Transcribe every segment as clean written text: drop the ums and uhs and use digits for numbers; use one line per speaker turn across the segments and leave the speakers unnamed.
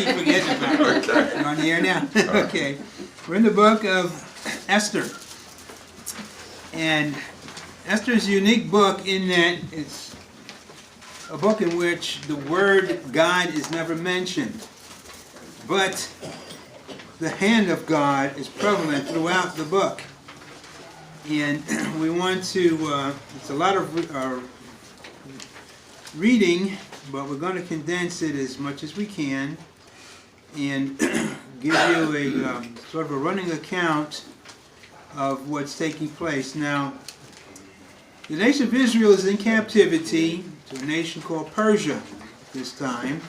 keep forgetting about it. You on the air now? Okay. We're in the book of Esther. And Esther is a unique book in that it's a book in which the word God is never mentioned. But the hand of God is prevalent throughout the book. And we want to, it's a lot of reading, but we're going to condense it as much as we can and give you a sort of a running account of what's taking place. Now, the nation of Israel is in captivity to a nation called Persia at this time.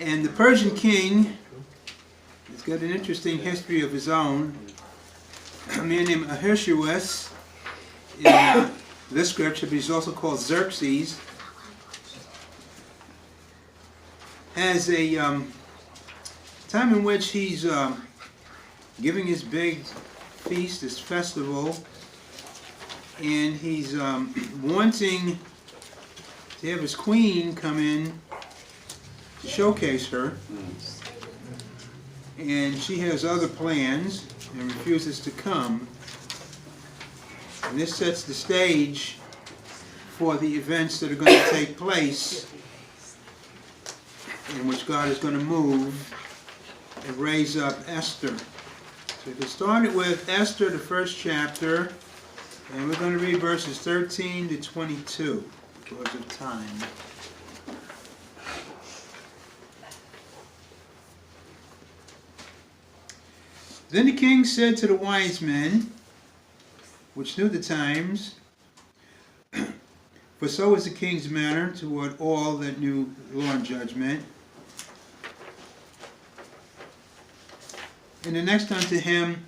And the Persian king has got an interesting history of his own. A man named Ahasuerus in this scripture, but he's also called Xerxes, has a time in which he's giving his big feast, this festival, and he's wanting to have his queen come in to showcase her, and she has other plans and refuses to come. And this sets the stage for the events that are going to take place, in which God is going to move and raise up Esther. So we started with Esther, the first chapter, and we're going to read verses 13 to 22 because of time. Then the king said to the wise men, which knew the times, for so was the king's manner toward all that knew law and judgment. And the next unto him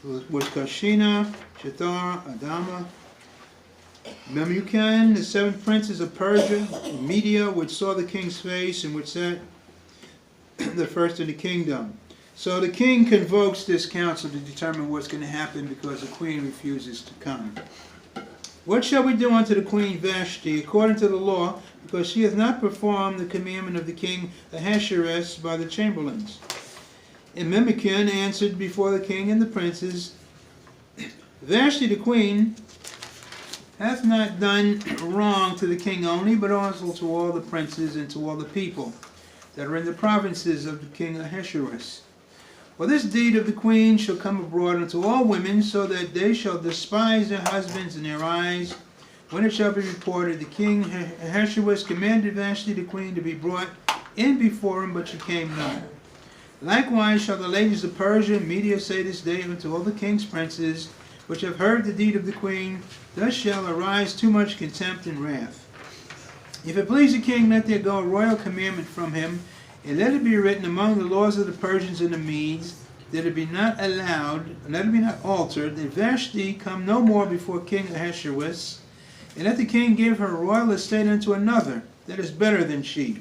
was Kashina, Shethar, Adama, Memucan, the 7 princes of Persia, Media, which saw the king's face, and which sat the first in the kingdom. So the king convokes this council to determine what's going to happen because the queen refuses to come. What shall we do unto the queen Vashti according to the law, because she hath not performed the commandment of the king Ahasuerus by the chamberlains? And Memucan answered before the king and the princes, Vashti the queen hath not done wrong to the king only, but also to all the princes and to all the people that are in the provinces of the king Ahasuerus. For this deed of the queen shall come abroad unto all women, so that they shall despise their husbands in their eyes. When it shall be reported, the king Ahasuerus commanded Vashti the queen to be brought in before him, but she came not. Likewise shall the ladies of Persia and Media say this day unto all the king's princes, which have heard the deed of the queen, thus shall arise too much contempt and wrath. If it please the king, let there go a royal commandment from him, and let it be written among the laws of the Persians and the Medes, that it be not allowed, let it be not altered, that Vashti come no more before King Ahasuerus, and let the king give her royal estate unto another, that is better than she.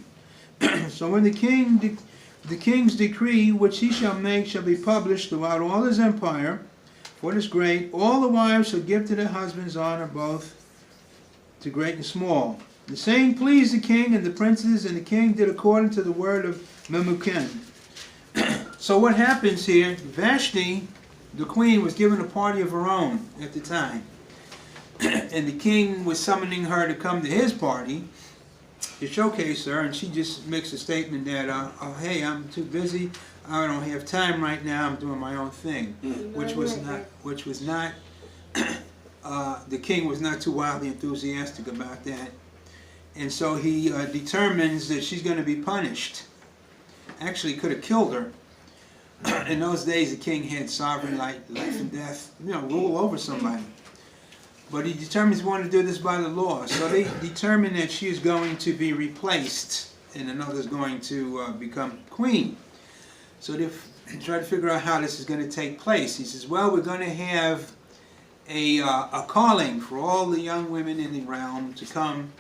So when the king's decree, which he shall make, shall be published throughout all his empire, for it is great, all the wives shall give to their husbands honor, both to great and small. The saying pleased the king and the princes, and the king did according to the word of Memucan. So what happens here, Vashti, the queen, was given a party of her own at the time. And the king was summoning her to come to his party to showcase her, and she just makes a statement that, oh, hey, I'm too busy, I don't have time right now, I'm doing my own thing. Which was not, the king was not too wildly enthusiastic about that. And so he determines that she's going to be punished. Actually, could have killed her. In those days, the king had sovereign life and death, rule over somebody. But he determines he wanted to do this by the law. So they determine that she is going to be replaced, and another is going to become queen. So they try to figure out how this is going to take place. He says, well, we're going to have a calling for all the young women in the realm to come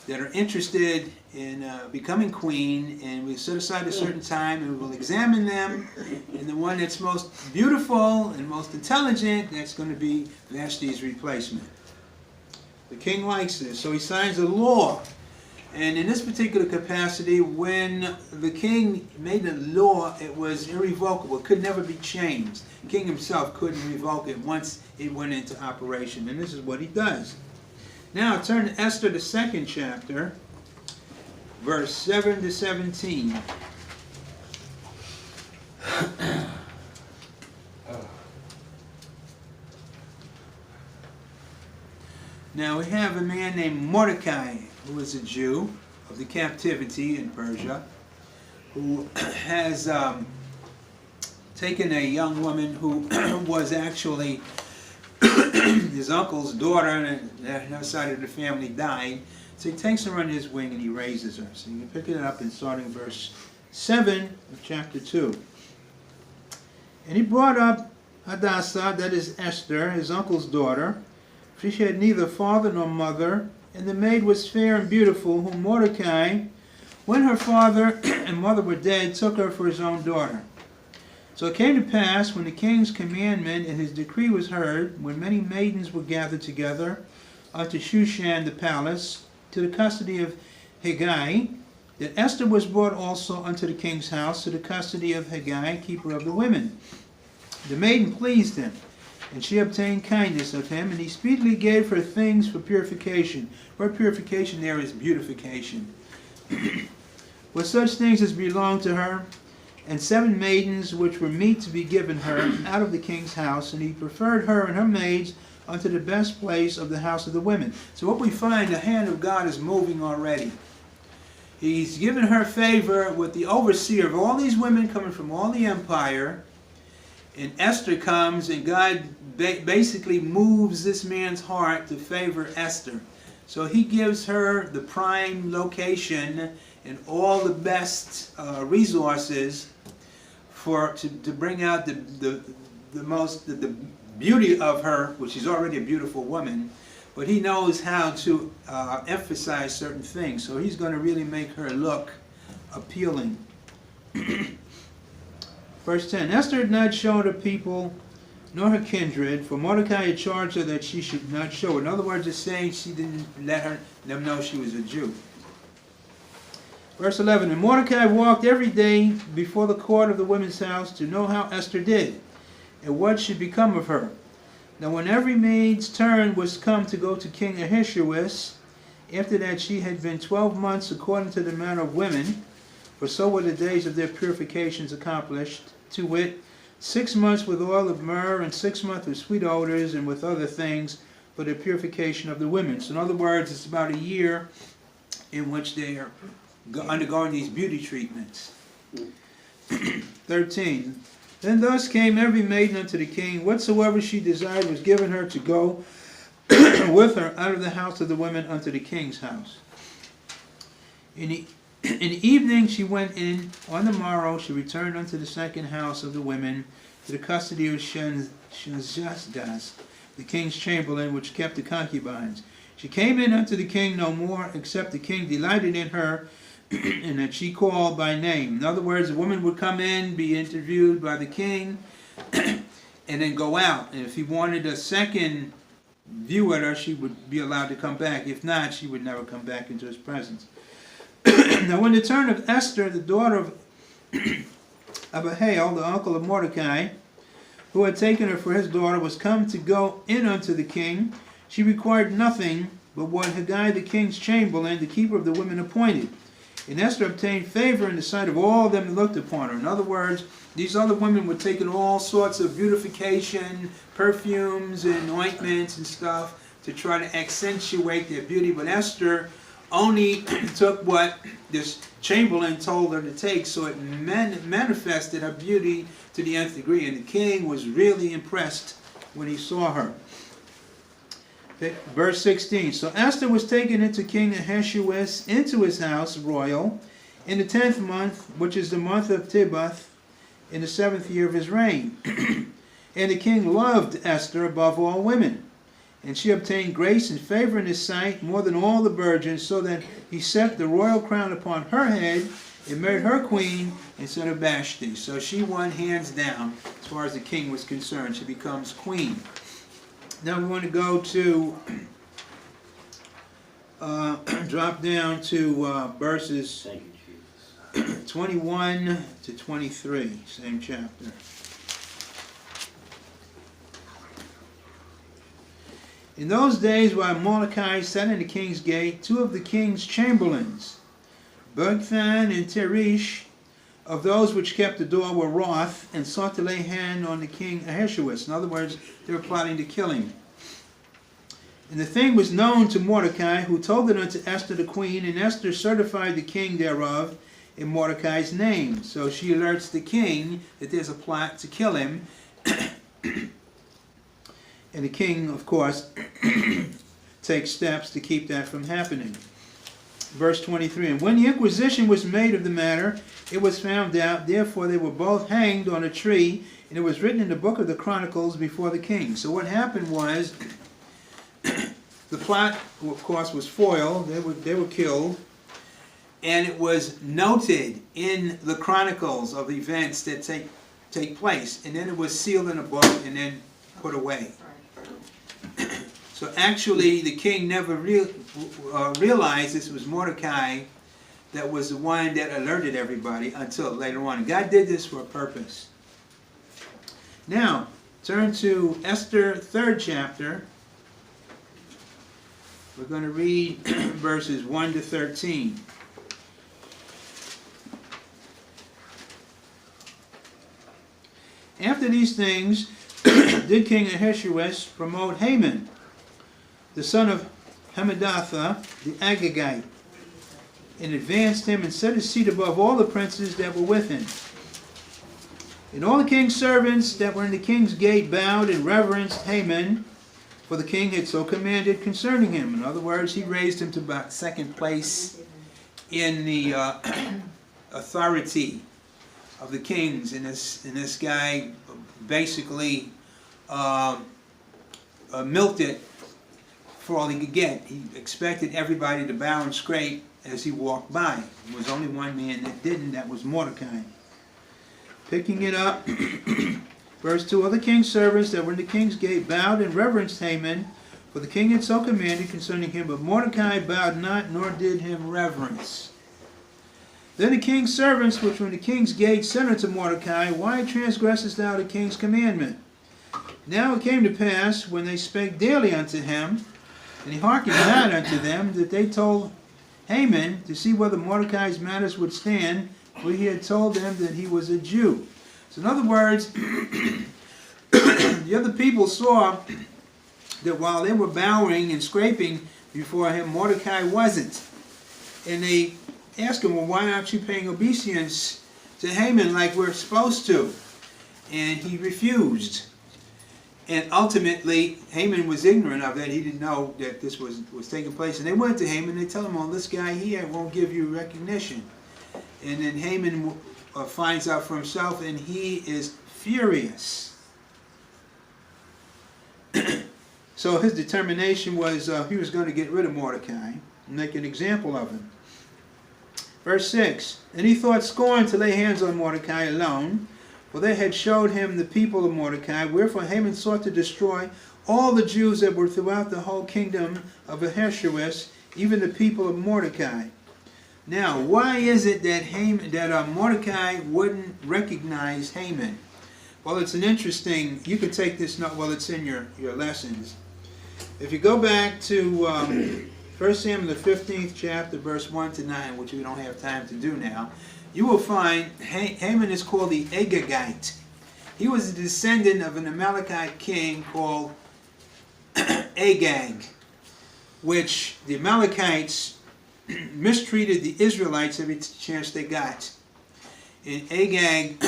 that are interested in becoming queen, and we set aside a certain time and we'll examine them, and the one that's most beautiful and most intelligent, that's going to be Vashti's replacement. The king likes this, so he signs a law, And in this particular capacity, when the king made a law, it was irrevocable. It could never be changed. The king himself couldn't revoke it once it went into operation. And this is what he does. Now turn to Esther, the 2nd chapter, verse 7 to 17. Now we have a man named Mordecai, who is a Jew of the captivity in Persia, who has taken a young woman who was actually his uncle's daughter, and her side of the family died. So he takes her under his wing and he raises her. So you can pick it up in starting verse 7 of chapter 2. And he brought up Hadassah, that is Esther, his uncle's daughter, for she had neither father nor mother, and the maid was fair and beautiful, whom Mordecai, when her father and mother were dead, took her for his own daughter. So it came to pass, when the king's commandment and his decree was heard, when many maidens were gathered together unto Shushan the palace, to the custody of Haggai, that Esther was brought also unto the king's house, to the custody of Haggai, keeper of the women. The maiden pleased him, and she obtained kindness of him, and he speedily gave her things for purification. Word purification there is beautification. With such things as belonged to her, and 7 maidens which were meet to be given her out of the king's house, and he preferred her and her maids unto the best place of the house of the women. So what we find, the hand of God is moving already. He's given her favor with the overseer of all these women coming from all the empire. And Esther comes, and God basically moves this man's heart to favor Esther. So he gives her the prime location and all the best resources to bring out the beauty of her, which is already a beautiful woman. But he knows how to emphasize certain things. So he's going to really make her look appealing. Verse 10, Esther had not shown her people nor her kindred, for Mordecai had charged her that she should not show. In other words, it's saying she didn't let them know she was a Jew. Verse 11, and Mordecai walked every day before the court of the women's house to know how Esther did, and what should become of her. Now when every maid's turn was come to go to King Ahasuerus, after that she had been 12 months according to the manner of women, for so were the days of their purifications accomplished, to wit, 6 months with oil of myrrh, and 6 months with sweet odors, and with other things for the purification of the women. So in other words, it's about a year in which they are undergoing these beauty treatments. 13. Then thus came every maiden unto the king, whatsoever she desired was given her to go with her out of the house of the women unto the king's house. In the evening she went in, on the morrow she returned unto the second house of the women, to the custody of Shazdas, the king's chamberlain, which kept the concubines. She came in unto the king no more, except the king delighted in her, and that she called by name. In other words, a woman would come in, be interviewed by the king, and then go out. And if he wanted a second view at her, she would be allowed to come back. If not, she would never come back into his presence. Now when the turn of Esther, the daughter of Abihail, the uncle of Mordecai, who had taken her for his daughter, was come to go in unto the king, she required nothing but what Haggai the king's chamberlain, the keeper of the women, appointed. And Esther obtained favor in the sight of all them that looked upon her. In other words, these other women were taking all sorts of beautification, perfumes and ointments and stuff to try to accentuate their beauty. But Esther only took what this chamberlain told her to take, so it manifested her beauty to the nth degree. And the king was really impressed when he saw her. Verse 16, so Esther was taken into King Ahasuerus into his house royal in the 10th month, which is the month of Tebeth, in the 7th year of his reign. And the king loved Esther above all women, and she obtained grace and favor in his sight more than all the virgins, so that he set the royal crown upon her head and made her queen instead of Vashti. So she won hands down as far as the king was concerned. She becomes queen. Now we want to go to drop down to verses
Thank you, Jesus.
21 to 23, same chapter. In those days, while Mordecai sat in the king's gate, two of the king's chamberlains, Bigthan and Teresh, of those which kept the door, were wroth, and sought to lay hand on the king Ahasuerus. In other words, they were plotting to kill him. And the thing was known to Mordecai, who told it unto Esther the queen, and Esther certified the king thereof in Mordecai's name. So she alerts the king that there's a plot to kill him. And the king, of course, takes steps to keep that from happening. Verse 23, and when the inquisition was made of the matter, it was found out, therefore they were both hanged on a tree, and it was written in the book of the Chronicles before the king. So what happened was, the plot, of course, was foiled. They were killed, and it was noted in the Chronicles of events that take place, and then it was sealed in a book and then put away. So actually, the king never realized this was Mordecai that was the one that alerted everybody until later on. And God did this for a purpose. Now, turn to Esther, 3rd chapter. We're going to read verses 1 to 13. After these things, did King Ahasuerus promote Haman, the son of Hammedatha, the Agagite, and advanced him and set his seat above all the princes that were with him. And all the king's servants that were in the king's gate bowed and reverenced Haman, for the king had so commanded concerning him. In other words, he raised him to about 2nd place in the authority of the kings. And this guy basically milked it for all he could get. He expected everybody to bow and scrape as he walked by. There was only one man that didn't, that was Mordecai. Picking it up, verse 2, all the king's servants that were in the king's gate bowed and reverenced Haman, for the king had so commanded concerning him, but Mordecai bowed not, nor did him reverence. Then the king's servants which were in the king's gate said unto Mordecai, why transgressest thou the king's commandment? Now it came to pass, when they spake daily unto him, and he hearkened not unto them, that they told Haman to see whether Mordecai's matters would stand, for he had told them that he was a Jew. So in other words, the other people saw that while they were bowing and scraping before him, Mordecai wasn't. And they asked him, well, why aren't you paying obeisance to Haman like we're supposed to? And he refused. And ultimately, Haman was ignorant of that. He didn't know that this was taking place. And they went to Haman and they tell him, well, this guy here won't give you recognition. And then Haman finds out for himself, and he is furious. So his determination was he was going to get rid of Mordecai and make an example of him. Verse 6, and he thought scorn to lay hands on Mordecai alone, for they had showed him the people of Mordecai, wherefore Haman sought to destroy all the Jews that were throughout the whole kingdom of Ahasuerus, even the people of Mordecai. Now, why is it that Mordecai wouldn't recognize Haman? Well, it's an interesting, you can take this note, well, it's in your lessons. If you go back to 1 Samuel, the 15th chapter, verse 1 to 9, which we don't have time to do now, you will find Haman is called the Agagite. He was a descendant of an Amalekite king called Agag, which the Amalekites mistreated the Israelites every chance they got. And Agag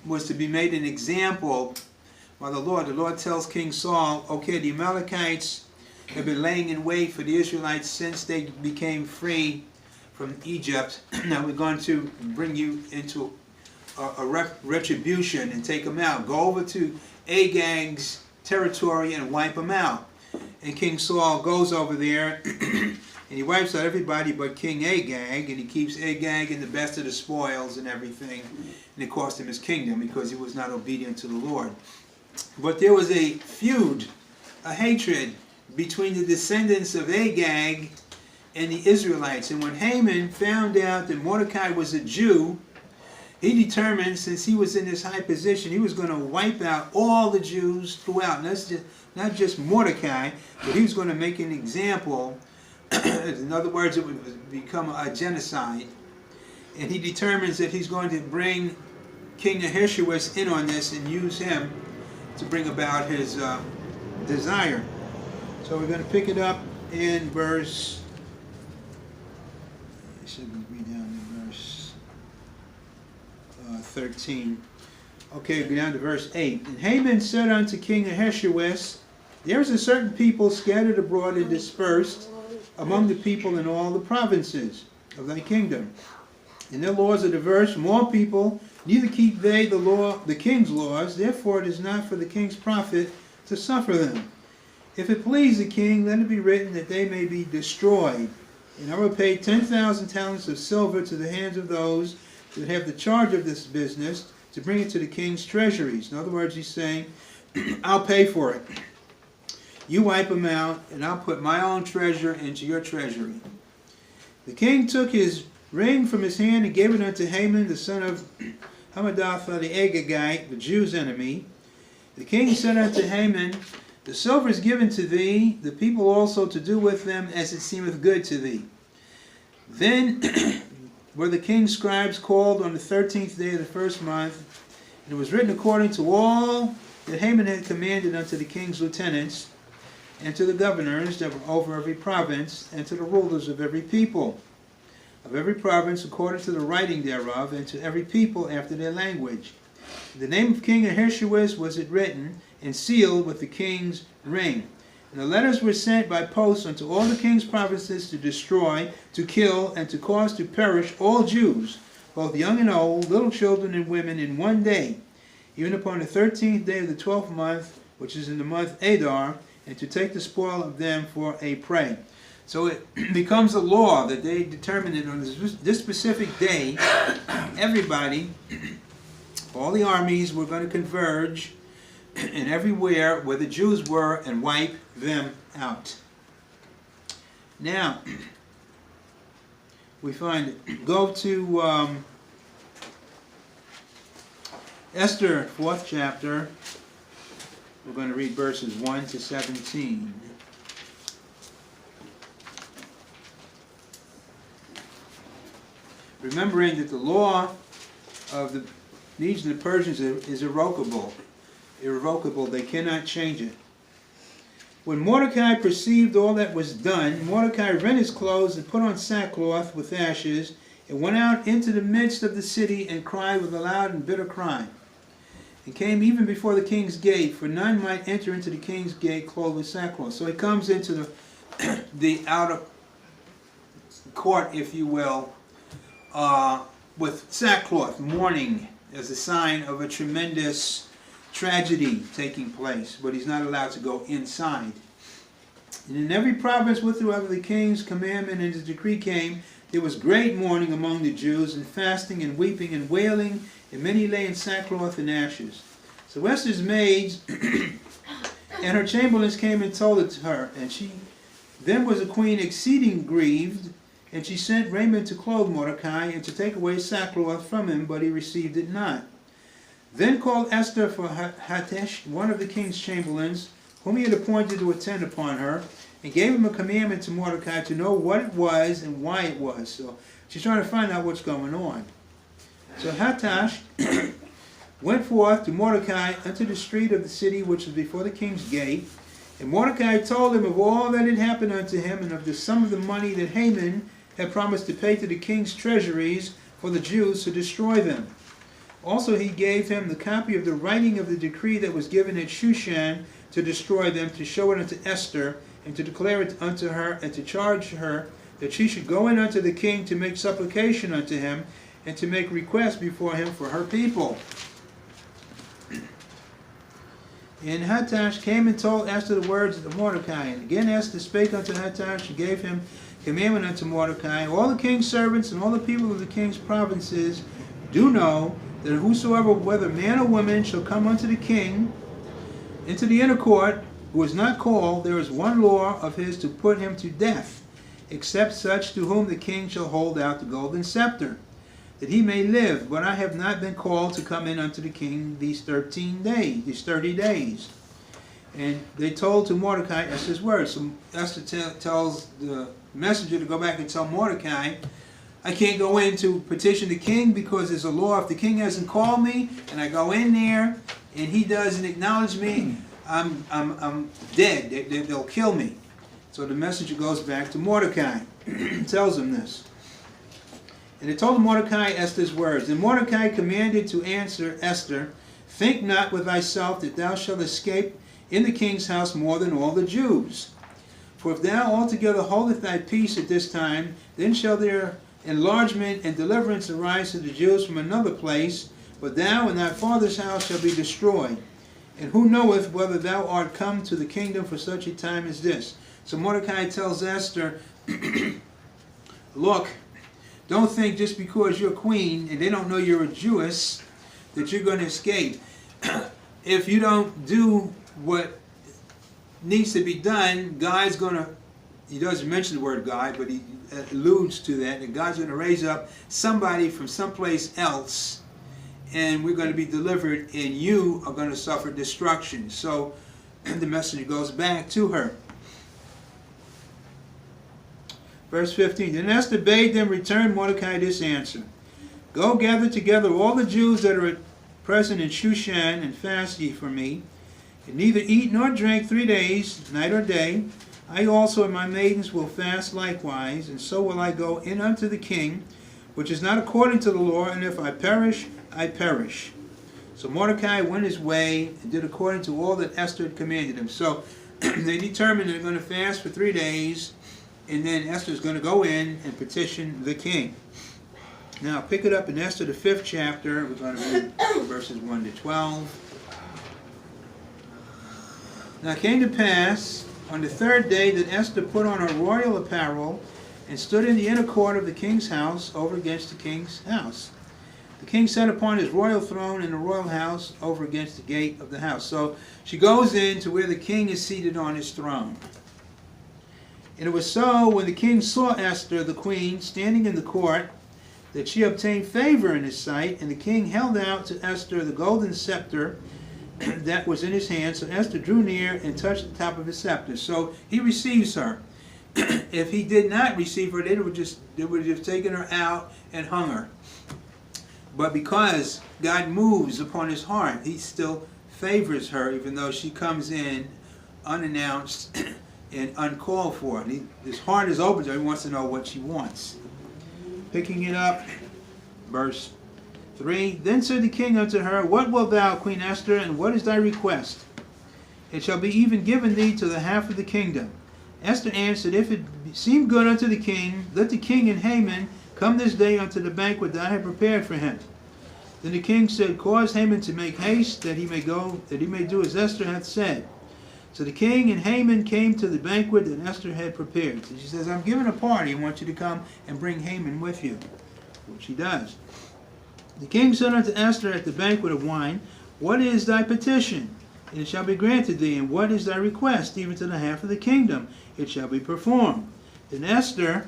was to be made an example by the Lord. The Lord tells King Saul, okay, the Amalekites have been laying in wait for the Israelites since they became free from Egypt. Now we're going to bring you into a retribution and take them out. Go over to Agag's territory and wipe them out. And King Saul goes over there and he wipes out everybody but King Agag, and he keeps Agag in the best of the spoils and everything. And it cost him his kingdom because he was not obedient to the Lord. But there was a feud, a hatred between the descendants of Agag and the Israelites. And when Haman found out that Mordecai was a Jew, he determined, since he was in this high position, he was going to wipe out all the Jews throughout. And that's not just Mordecai, but he was going to make an example. In other words, it would become a genocide. And he determines that he's going to bring King Ahasuerus in on this and use him to bring about his desire. So we're going to pick it up in verse, should we read down to verse 13. Okay, go down to verse 8. And Haman said unto King Ahasuerus, there is a certain people scattered abroad and dispersed among the people in all the provinces of thy kingdom. And their laws are diverse from all people, neither keep they the king's laws, therefore it is not for the king's profit to suffer them. If it please the king, let it be written that they may be destroyed. And I will pay 10,000 talents of silver to the hands of those that have the charge of this business, to bring it to the king's treasuries. In other words, he's saying, I'll pay for it. You wipe them out, and I'll put my own treasure into your treasury. The king took his ring from his hand and gave it unto Haman, the son of Hammedatha the Agagite, the Jew's enemy. The king said unto Haman, the silver is given to thee, the people also to do with them as it seemeth good to thee. Then were the king's scribes called on the 13th day of the first month, and it was written according to all that Haman had commanded unto the king's lieutenants, and to the governors that were over every province, and to the rulers of every people, of every province according to the writing thereof, and to every people after their language. In the name of King Ahasuerus was it written, and sealed with the king's ring. And the letters were sent by post unto all the king's provinces to destroy, to kill, and to cause to perish all Jews, both young and old, little children and women, in one day, even upon the 13th day of the 12th month, which is in the month Adar, and to take the spoil of them for a prey. So it becomes a law that they determined that on this specific day, everybody, all the armies were going to converge and everywhere where the Jews were and wipe them out. Now, we find it. Go to Esther, 4th chapter. We're going to read verses 1 to 17. Remembering that the law of the Medes and the Persians is irrevocable. Irrevocable, they cannot change it. When Mordecai perceived all that was done, Mordecai rent his clothes and put on sackcloth with ashes, and went out into the midst of the city and cried with a loud and bitter cry, and came even before the king's gate, for none might enter into the king's gate clothed with sackcloth. So he comes into the outer court, if you will, with sackcloth, mourning, as a sign of a tremendous tragedy taking place, but he's not allowed to go inside. And in every province whithersoever the king's commandment and his decree came, there was great mourning among the Jews, and fasting and weeping and wailing, and many lay in sackcloth and ashes. So Esther's maids and her chamberlains came and told it to her, and she then was the queen exceeding grieved, and she sent raiment to clothe Mordecai, and to take away sackcloth from him, but he received it not. Then called Esther for Hattesh, one of the king's chamberlains, whom he had appointed to attend upon her, and gave him a commandment to Mordecai to know what it was and why it was. So she's trying to find out what's going on. So Hattesh went forth to Mordecai unto the street of the city which was before the king's gate. And Mordecai told him of all that had happened unto him, and of the sum of the money that Haman had promised to pay to the king's treasuries for the Jews to destroy them. Also he gave him the copy of the writing of the decree that was given at Shushan to destroy them, to show it unto Esther, and to declare it unto her, and to charge her that she should go in unto the king to make supplication unto him, and to make request before him for her people. And Hattesh came and told Esther the words of Mordecai. And again Esther spake unto Hattesh, and gave him commandment unto Mordecai. All the king's servants and all the people of the king's provinces do know that whosoever, whether man or woman, shall come unto the king into the inner court, who is not called, there is one law of his to put him to death. except such to whom the king shall hold out the golden scepter, that he may live. But I have not been called to come in unto the king these 30 days. And they told to Mordecai Esther's words. So Esther tells the messenger to go back and tell Mordecai, I can't go in to petition the king because there's a law. If the king hasn't called me and I go in there and he doesn't acknowledge me, I'm dead. They'll kill me. So the messenger goes back to Mordecai, tells him this. And they told Mordecai Esther's words. And Mordecai commanded to answer Esther, think not with thyself that thou shalt escape in the king's house more than all the Jews. For if thou altogether holdest thy peace at this time, then shall there enlargement and deliverance arise to the Jews from another place, but thou and thy father's house shall be destroyed. And who knoweth whether thou art come to the kingdom for such a time as this? So Mordecai tells Esther, look, don't think just because you're queen and they don't know you're a Jewess that you're going to escape. If you don't do what needs to be done, God's going to, he doesn't mention the word God, but he alludes to that God's going to raise up somebody from someplace else, and we're going to be delivered, and you are going to suffer destruction. So the messenger goes back to her. Verse 15, Then Esther bade them return Mordecai this answer, Go gather together all the Jews that are at present in Shushan, and fast ye for me, and neither eat nor drink 3 days, night or day. I also and my maidens will fast likewise, and so will I go in unto the king, which is not according to the law, and if I perish, I perish. So Mordecai went his way and did according to all that Esther had commanded him. So they determined they're going to fast for 3 days, and then Esther's going to go in and petition the king. Now pick it up in Esther, the 5th chapter. We're going to read verses 1 to 12. Now it came to pass on the 3rd day that Esther put on her royal apparel and stood in the inner court of the king's house over against the king's house. The king sat upon his royal throne in the royal house over against the gate of the house. So she goes in to where the king is seated on his throne. And it was so when the king saw Esther, the queen, standing in the court, that she obtained favor in his sight, and the king held out to Esther the golden scepter that was in his hand. So Esther drew near and touched the top of his scepter. So he receives her. If he did not receive her, they would have just taken her out and hung her. But because God moves upon his heart, he still favors her, even though she comes in unannounced and uncalled for. And his heart is open to her. He wants to know what she wants. Picking it up, verse 3, Then said the king unto her, What wilt thou, Queen Esther, and what is thy request? It shall be even given thee to the half of the kingdom. Esther answered, If it seem good unto the king, let the king and Haman come this day unto the banquet that I have prepared for him. Then the king said, Cause Haman to make haste, that he may do as Esther hath said. So the king and Haman came to the banquet that Esther had prepared. So she says, I'm giving a party. I want you to come and bring Haman with you. Which he does. The king said unto Esther at the banquet of wine, What is thy petition? And it shall be granted thee. And what is thy request? Even to the half of the kingdom. It shall be performed. Then Esther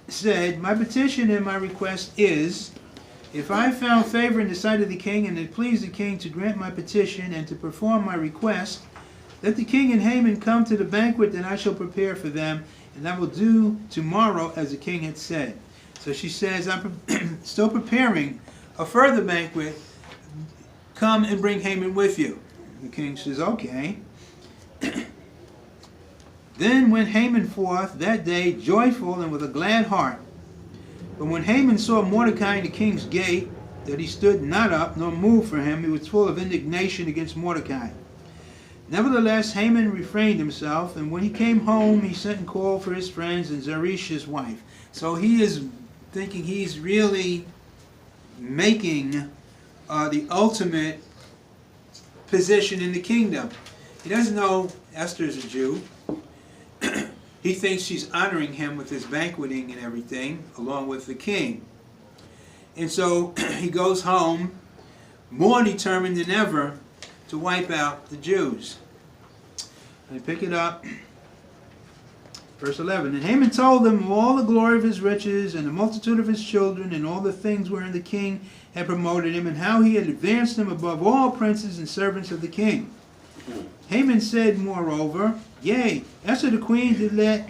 said, My petition and my request is, if I found favor in the sight of the king, and it pleased the king to grant my petition and to perform my request, let the king and Haman come to the banquet that I shall prepare for them, and I will do tomorrow as the king had said. So she says, I'm still preparing a further banquet. Come and bring Haman with you. The king says, okay. Then went Haman forth that day joyful and with a glad heart. But when Haman saw Mordecai in the king's gate, that he stood not up nor moved for him, he was full of indignation against Mordecai. Nevertheless, Haman refrained himself, and when he came home, he sent and called for his friends and Zeresh his wife. So he is thinking he's really making the ultimate position in the kingdom. He doesn't know Esther's a Jew. He thinks she's honoring him with his banqueting and everything, along with the king. And so he goes home more determined than ever to wipe out the Jews. I pick it up Verse 11, and Haman told them of all the glory of his riches, and the multitude of his children, and all the things wherein the king had promoted him, and how he had advanced him above all princes and servants of the king. Haman said, moreover, yea, Esther the queen did let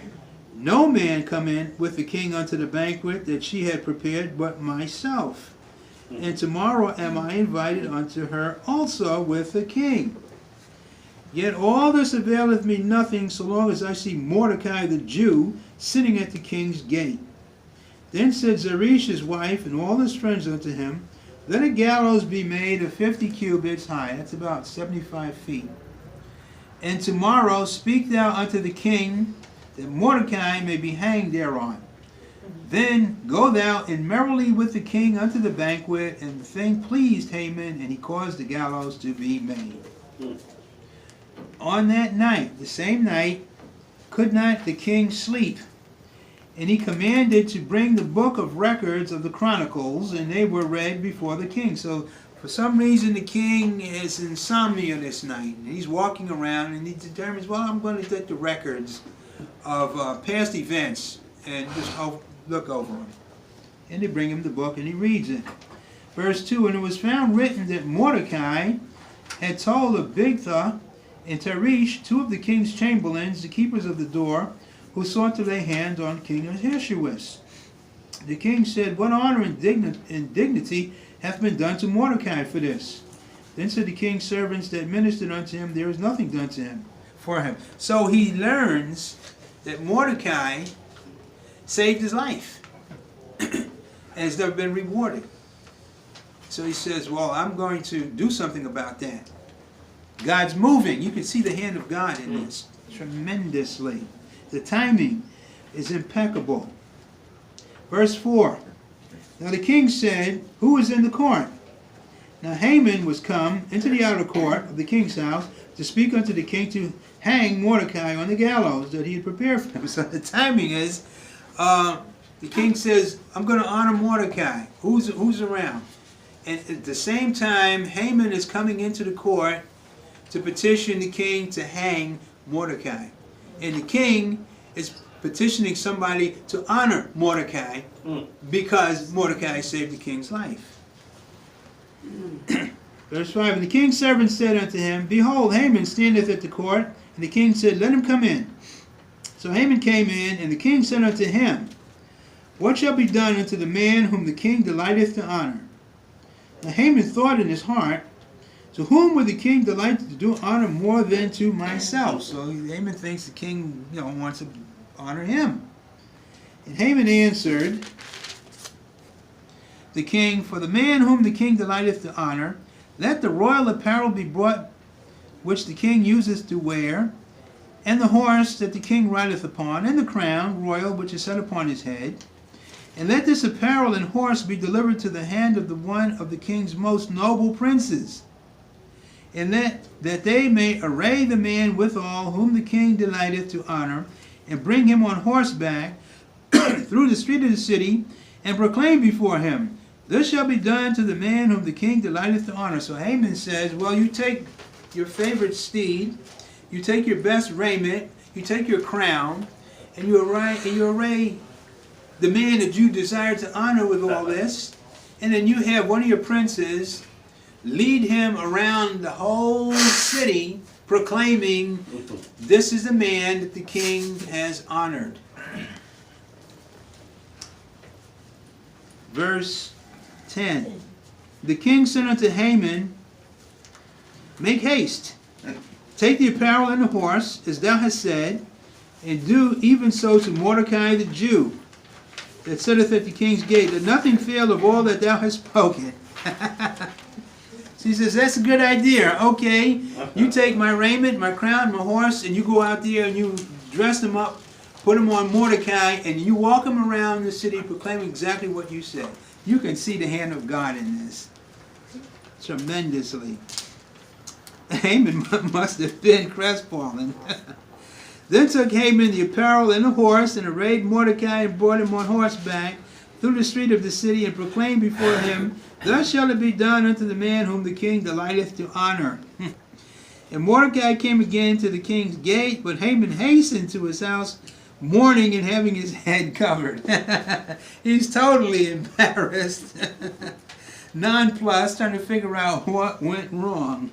no man come in with the king unto the banquet that she had prepared, but myself. And tomorrow am I invited unto her also with the king. Yet all this availeth me nothing, so long as I see Mordecai the Jew sitting at the king's gate. Then said Zeresh his wife and all his friends unto him, let a gallows be made of 50 cubits high, that's about 75 feet. And tomorrow speak thou unto the king, that Mordecai may be hanged thereon. Then go thou in merrily with the king unto the banquet. And the thing pleased Haman, and he caused the gallows to be made. On that night, the same night, could not the king sleep. And he commanded to bring the book of records of the Chronicles, and they were read before the king. So for some reason the king has insomnia this night. And he's walking around and he determines, well, I'm going to take the records of past events and just look over them. And they bring him the book and he reads it. Verse 2, and it was found written that Mordecai had told of Bigtha and Teresh, two of the king's chamberlains, the keepers of the door, who sought to lay hands on King Ahasuerus. The king said, what honor and dignity hath been done to Mordecai for this? Then said the king's servants that ministered unto him, there is nothing done to him for him. So he learns that Mordecai saved his life and has never been rewarded. So he says, well, I'm going to do something about that. God's moving. You can see the hand of God in this tremendously. The timing is impeccable. Verse 4. Now the king said, who is in the court? Now Haman was come into the outer court of the king's house to speak unto the king to hang Mordecai on the gallows that he had prepared for him. So the timing is, the king says, I'm going to honor Mordecai. Who's around? And at the same time, Haman is coming into the court to petition the king to hang Mordecai. And the king is petitioning somebody to honor Mordecai because Mordecai saved the king's life. Verse 5, and the king's servant said unto him, behold, Haman standeth at the court. And the king said, let him come in. So Haman came in, and the king said unto him, what shall be done unto the man whom the king delighteth to honor? Now Haman thought in his heart, to whom would the king delight to do honor more than to myself? So Haman thinks the king, wants to honor him. And Haman answered the king, for the man whom the king delighteth to honor, let the royal apparel be brought which the king useth to wear, and the horse that the king rideth upon, and the crown royal which is set upon his head. And let this apparel and horse be delivered to the hand of the one of the king's most noble princes, and that they may array the man withal whom the king delighteth to honor, and bring him on horseback through the street of the city, and proclaim before him, this shall be done to the man whom the king delighteth to honor. So Haman says, well, you take your favorite steed, you take your best raiment, you take your crown, and you array the man that you desire to honor with all this, and then you have one of your princes lead him around the whole city proclaiming, this is the man that the king has honored. Verse 10. The king said unto Haman, make haste, take the apparel and the horse, as thou hast said, and do even so to Mordecai the Jew, that sitteth at the king's gate, that nothing fail of all that thou hast spoken. So he says, that's a good idea. Okay, you take my raiment, my crown, my horse, and you go out there and you dress them up, put them on Mordecai, and you walk him around the city proclaiming exactly what you said. You can see the hand of God in this tremendously. Haman must have been crestfallen. Then took Haman the apparel and the horse, and arrayed Mordecai, and brought him on horseback through the street of the city, and proclaimed before him, thus shall it be done unto the man whom the king delighteth to honor. And Mordecai came again to the king's gate, but Haman hastened to his house mourning and having his head covered. He's totally embarrassed, nonplussed, trying to figure out what went wrong.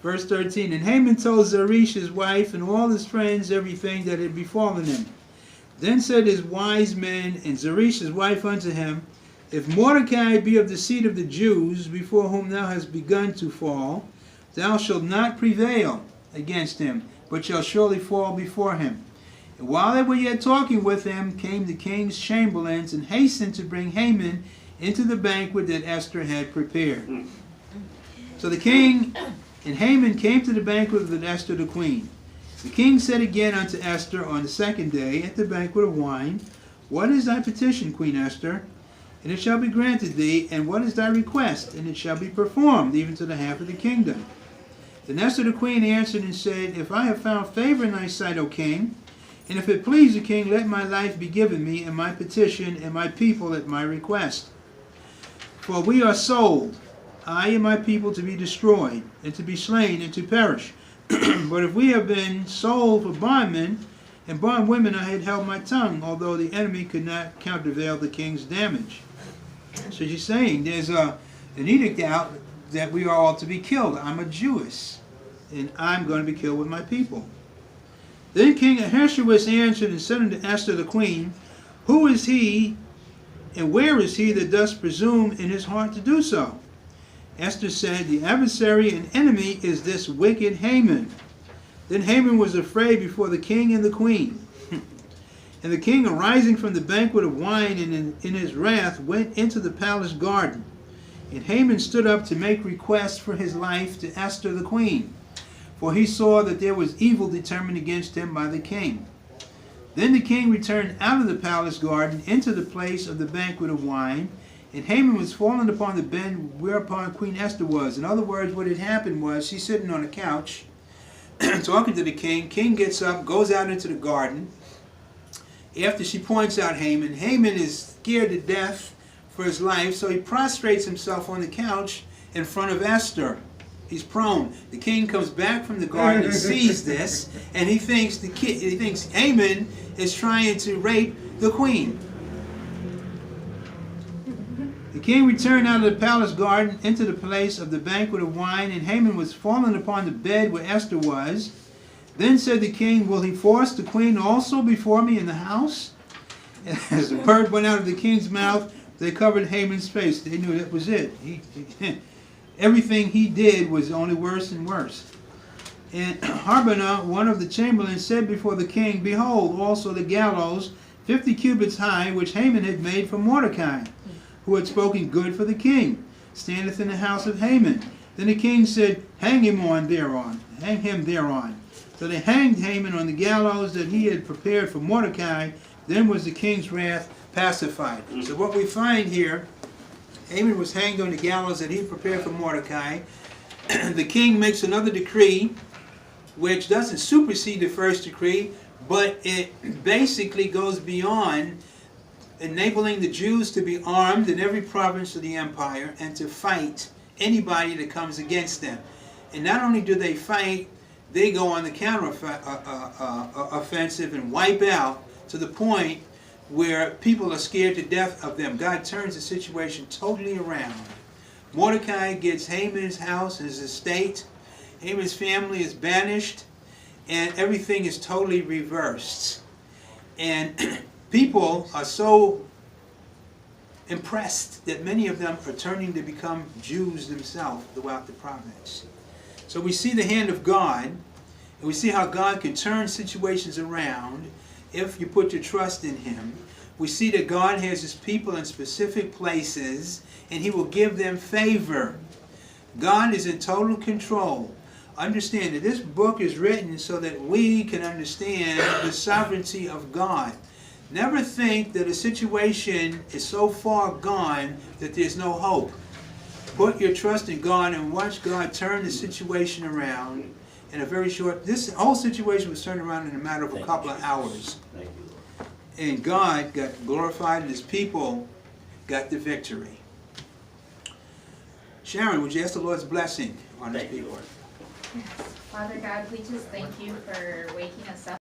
Verse 13, and Haman told Zeresh his wife and all his friends everything that had befallen him. Then said his wise men and Zeresh his wife unto him, if Mordecai be of the seed of the Jews, before whom thou hast begun to fall, thou shalt not prevail against him, but shall surely fall before him. And while they were yet talking with him, came the king's chamberlains, and hastened to bring Haman into the banquet that Esther had prepared. So the king and Haman came to the banquet with Esther the queen. The king said again unto Esther on the second day at the banquet of wine, what is thy petition, Queen Esther? And it shall be granted thee. And what is thy request? And it shall be performed, even to the half of the kingdom. Then Esther the queen answered and said, if I have found favor in thy sight, O king, and if it please the king, let my life be given me, and my petition, and my people at my request. For we are sold, I and my people, to be destroyed, and to be slain, and to perish. But if we have been sold for bondmen and bondwomen, I had held my tongue, although the enemy could not countervail the king's damage. So she's saying there's an edict out that we are all to be killed. I'm a Jewess, and I'm going to be killed with my people. Then King Ahasuerus answered and said unto Esther the queen, who is he, and where is he that does presume in his heart to do so? Esther said, the adversary and enemy is this wicked Haman. Then Haman was afraid before the king and the queen. And the king, arising from the banquet of wine and in his wrath, went into the palace garden. And Haman stood up to make request for his life to Esther the queen, for he saw that there was evil determined against him by the king. Then the king returned out of the palace garden into the place of the banquet of wine, and Haman was fallen upon the bed whereupon Queen Esther was. In other words, what had happened was, she's sitting on a couch, talking to the king. King gets up, goes out into the garden. After she points out Haman, Haman is scared to death for his life, so he prostrates himself on the couch in front of Esther. He's prone. The king comes back from the garden and sees this, and he thinks Haman is trying to rape the queen. The king returned out of the palace garden into the place of the banquet of wine, and Haman was fallen upon the bed where Esther was. Then said the king, will he force the queen also before me in the house? And as the word went out of the king's mouth, they covered Haman's face. They knew that was it. Everything he did was only worse and worse. And Harbonah, one of the chamberlains, said before the king, behold, also the gallows, 50 cubits high, which Haman had made for Mordecai, who had spoken good for the king, standeth in the house of Haman. Then the king said, hang him thereon. So they hanged Haman on the gallows that he had prepared for Mordecai. Then was the king's wrath pacified. So what we find here, Haman was hanged on the gallows that he prepared for Mordecai. The king makes another decree, which doesn't supersede the first decree, but it basically goes beyond enabling the Jews to be armed in every province of the empire and to fight anybody that comes against them. And not only do they fight, they go on the counter-offensive and wipe out to the point where people are scared to death of them. God turns the situation totally around. Mordecai gets Haman's house, his estate. Haman's family is banished, and everything is totally reversed. And people are so impressed that many of them are turning to become Jews themselves throughout the province. So we see the hand of God, and we see how God can turn situations around if you put your trust in Him. We see that God has His people in specific places, and He will give them favor. God is in total control. Understand that this book is written so that we can understand the sovereignty of God. Never think that a situation is so far gone that there's no hope. Put your trust in God and watch God turn the situation around in a very short... This whole situation was turned around in a matter of a couple of hours. And God got glorified and His people got the victory. Sharon, would you ask the Lord's blessing on His people?
Father God, we just thank you for waking us up